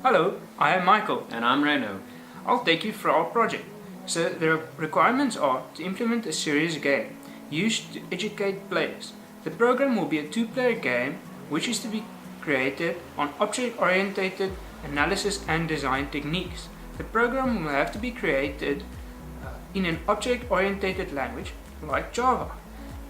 Hello, I am Michael. And I'm Ryno. I'll take you through our project. So the requirements are to implement a serious game used to educate players. The program will be a two-player game which is to be created on object-oriented analysis and design techniques. The program will have to be created in an object-oriented language like Java.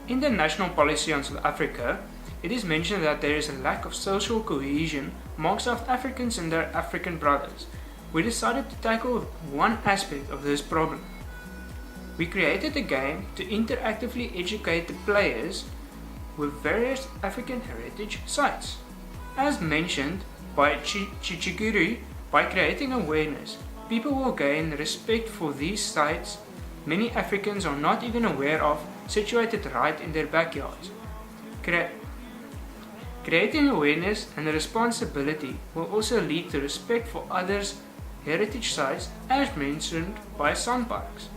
In the national policy on South Africa, it is mentioned that there is a lack of social cohesion among South Africans and their African brothers. We decided to tackle one aspect of this problem. We created a game to interactively educate the players with various African heritage sites. As mentioned by Chichiguri, by creating awareness, people will gain respect for these sites many Africans are not even aware of, situated right in their backyards. Creating awareness and responsibility will also lead to respect for others' heritage sites, as mentioned by Parks.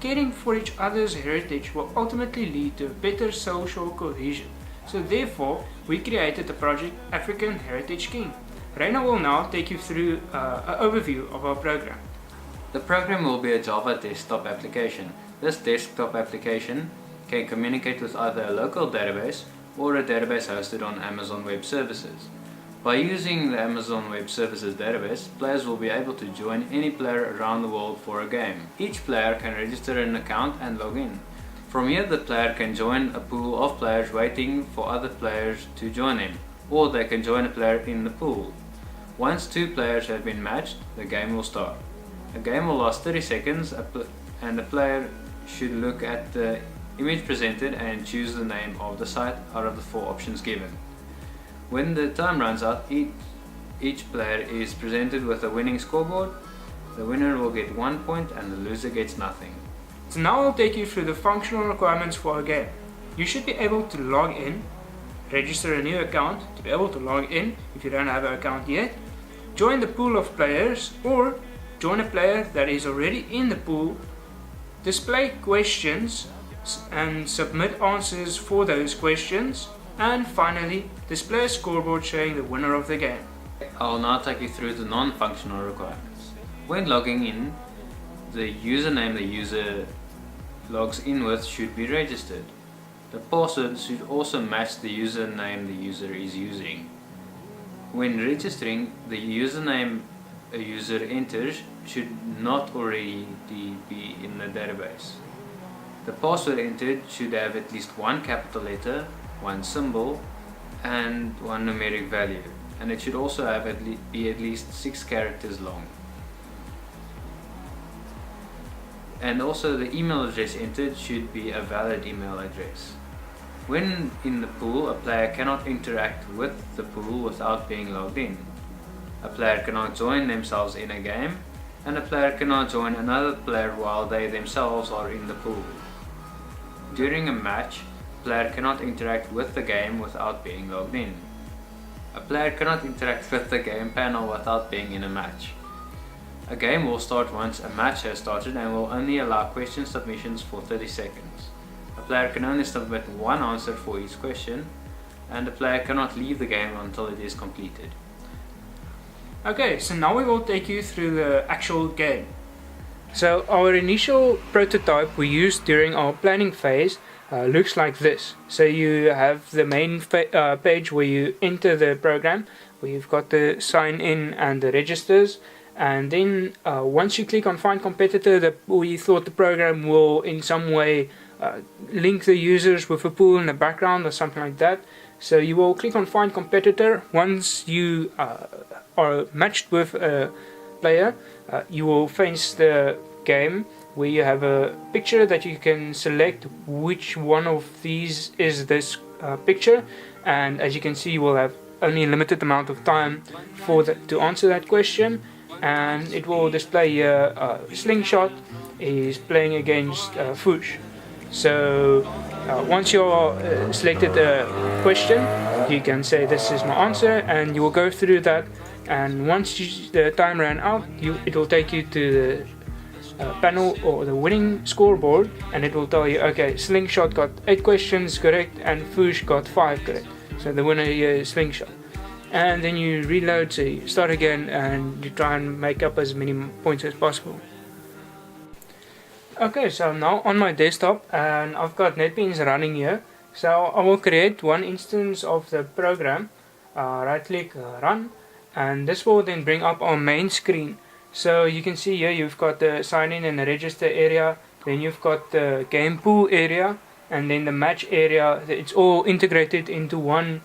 Caring for each other's heritage will ultimately lead to a better social cohesion. So therefore, we created the project African Heritage King. Ryno will now take you through an overview of our program. The program will be a Java desktop application. This desktop application can communicate with either a local database or a database hosted on Amazon Web Services. By using the Amazon Web Services database, players will be able to join any player around the world for a game. Each player can register an account and log in. From here, the player can join a pool of players waiting for other players to join him, or they can join a player in the pool. Once two players have been matched, the game will start. A game will last 30 seconds and the player should look at the image presented and choose the name of the site out of the four options given. When the time runs out, each player is presented with a winning scoreboard. The winner will get 1 point and the loser gets nothing. So now I'll take you through the functional requirements for our game. You should be able to log in, register a new account to be able to log in if you don't have an account yet, join the pool of players or join a player that is already in the pool, display questions and submit answers for those questions, and finally display a scoreboard showing the winner of the game. I will now take you through the non-functional requirements. When logging in, the username the user logs in with should be registered. The password should also match the username the user is using. When registering, the username a user enters should not already be in the database. The password entered should have at least one capital letter, one symbol, and one numeric value, and it should also have be at least 6 characters long. And also the email address entered should be a valid email address. When in the pool, a player cannot interact with the pool without being logged in. A player cannot join themselves in a game, and a player cannot join another player while they themselves are in the pool. During a match, a player cannot interact with the game without being logged in. A player cannot interact with the game panel without being in a match. A game will start once a match has started and will only allow question submissions for 30 seconds. A player can only submit one answer for each question, and a player cannot leave the game until it is completed. Okay, so now we will take you through the actual game. So our initial prototype we used during our planning phase looks like this. So you have the main page where you enter the program, where you've got the sign in and the registers, and then once you click on find competitor, we thought the program will in some way link the users with a pool in the background or something like that. So you will click on find competitor. Once you are matched with a player, you will face the game where you have a picture that you can select which one of these is this picture, and as you can see you will have only a limited amount of time to answer that question, and it will display here Slingshot is playing against Fouche. So once you're selected a question, you can say this is my answer, and you will go through that, and once the time ran out, it will take you to the panel or the winning scoreboard, and it will tell you, okay, Slingshot got 8 questions correct and Fouche got 5 correct, so the winner here is Slingshot. and then you reload, so you start again and you try and make up as many points as possible. Okay, so I'm now on my desktop and I've got NetBeans running here. So I will create one instance of the program, right click, run, and this will then bring up our main screen. So you can see here you've got the sign in and the register area, then you've got the game pool area, and then the match area. It's all integrated into one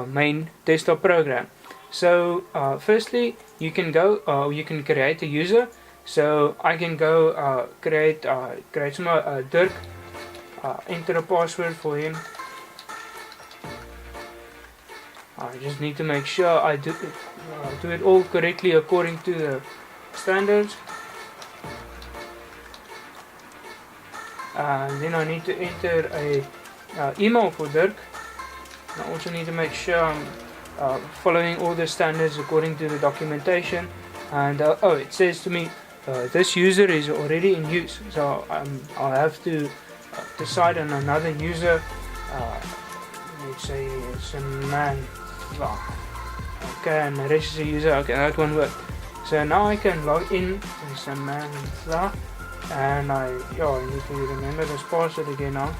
main desktop program. So firstly, you can create a user. So I can go create some Dirk, enter a password for him. I just need to make sure I do it all correctly according to the standards. Then I need to enter a email for Dirk. I also need to make sure I'm following all the standards according to the documentation. And oh, it says to me this user is already in use, so I'll have to decide on another user. Let's say Samantha. Okay, and register user. Okay, that one worked. So now I can log in to Samantha, and I need to remember this password again now.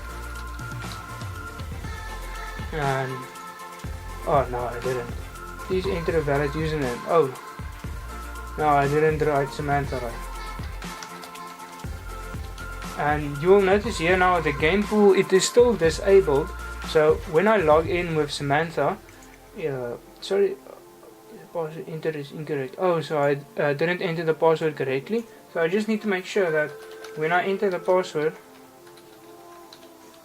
And oh no, I didn't. Please enter a valid username. Oh no, I didn't write Samantha right. And you will notice here now the game pool, it is still disabled. So when I log in with Samantha, sorry, the password entered is incorrect. Oh, so I didn't enter the password correctly. So I just need to make sure that when I enter the password,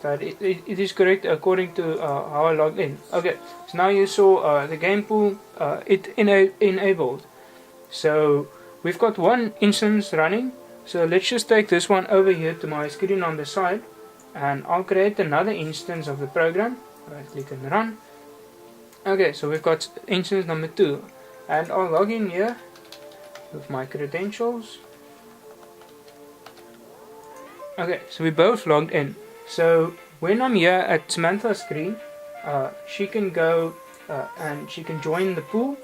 that it is correct according to how I logged in. Okay, so now you saw the game pool, it enabled. So we've got one instance running. So let's just take this one over here to my screen on the side, and I'll create another instance of the program. Right click and run. Okay, so we've got instance number 2, and I'll log in here with my credentials. Okay, so we both logged in. So when I'm here at Samantha's screen, she can go and she can join the pool.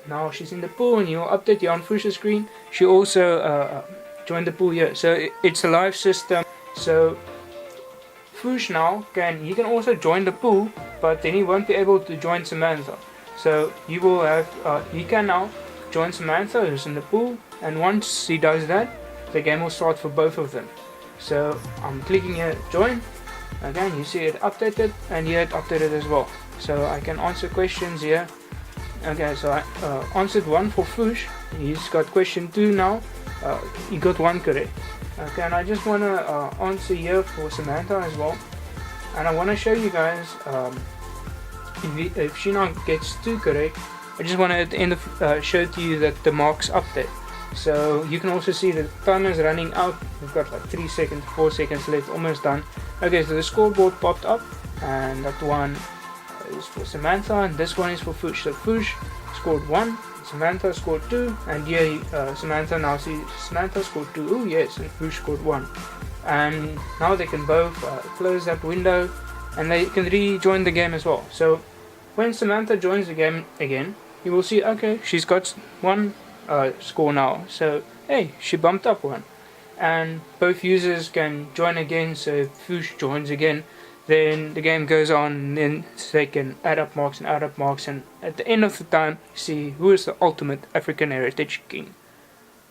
Now she's in the pool, and you'll update here on Fouche's screen. She also joined the pool here, so it's a live system. So Fouche now he can also join the pool, but then he won't be able to join Samantha. So he will have he can now join Samantha who's in the pool, and once he does that, the game will start for both of them. So I'm clicking here join. Again, you see it updated, and here it updated as well. So I can answer questions here. Okay, so I answered 1 for Fouche. He's got question 2 now. He got 1 correct. Okay, and I just want to answer here for Samantha as well. And I want to show you guys if she now gets 2 correct. I just want to at the end of show to you that the marks update. So you can also see the timer is running out. We've got like 3 seconds, 4 seconds left, almost done. Okay, so the scoreboard popped up, and that one is for Samantha, and this one is for Fouche. So Fouche scored 1, Samantha scored 2, and here Samantha now sees Samantha scored 2. Oh yes, and Fouche scored 1. And now they can both close that window, and they can rejoin the game as well. So when Samantha joins the game again, you will see, okay, she's got 1 score now. So hey, she bumped up 1. And both users can join again. So if Fouche joins again, then the game goes on, and then they can add up marks, and at the end of the time, see who is the ultimate African heritage king.